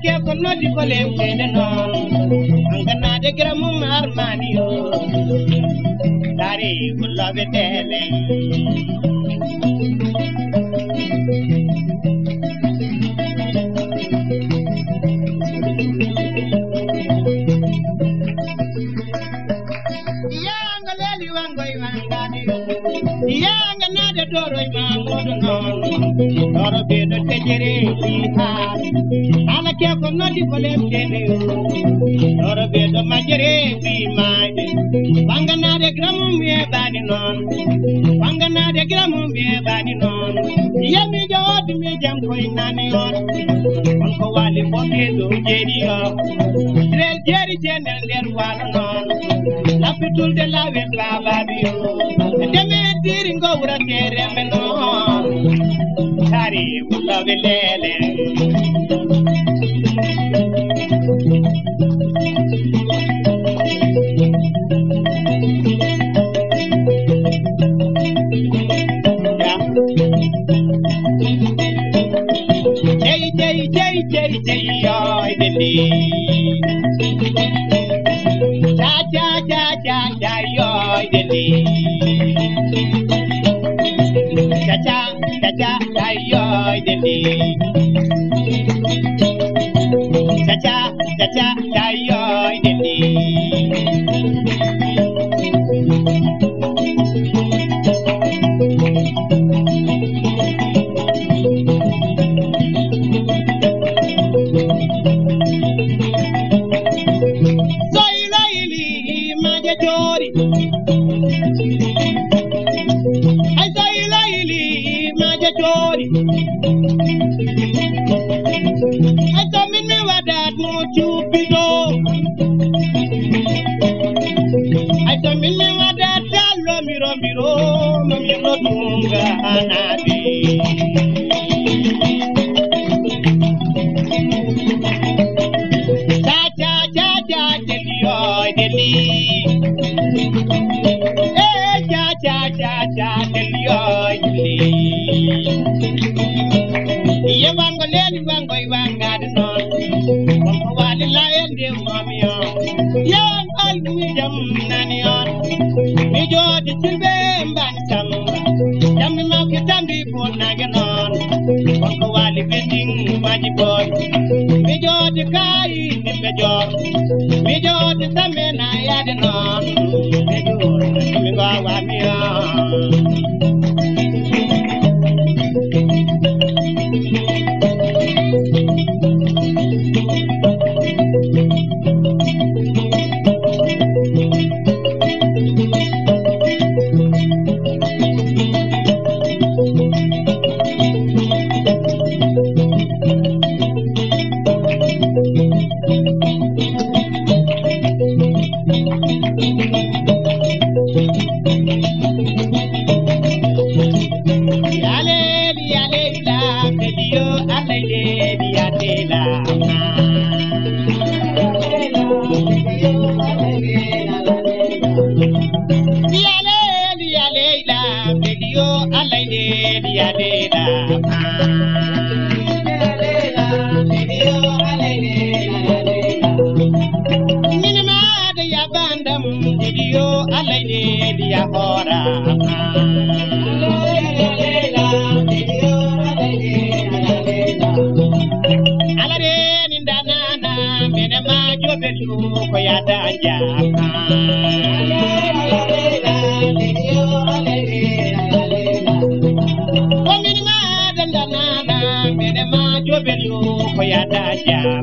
ke ko nodi ko lem tede non angana de gramum armanio dari ulla betele yang nade doroy ma modu non doro be do tejere ha ala ke ko nodi ko lem tene doro be do majere bi maade bangana de gramum be bani non bangana de gramum be bani non yami jawad mi jam ko inani on on ko wali bo be do jeri o drel jeri jenel der wala non lapitul de la we baba biyo deme diringo wura kere meno kari ulla velele jay yoy deli cha yoy deli cha yoy deli cha yoy deli tunga anabi cha deli cha deli ye bango leli bango iwanga non ko wali la ende mamiyo ye al mi jam nani on mi jodi tilbe mban samba jammi ma ke tambi ko naganon ko wali bending maji boy mi jodi kai nimbe jor mi jodi tamena yade non mi jodi mi go wa mi ko ya da jam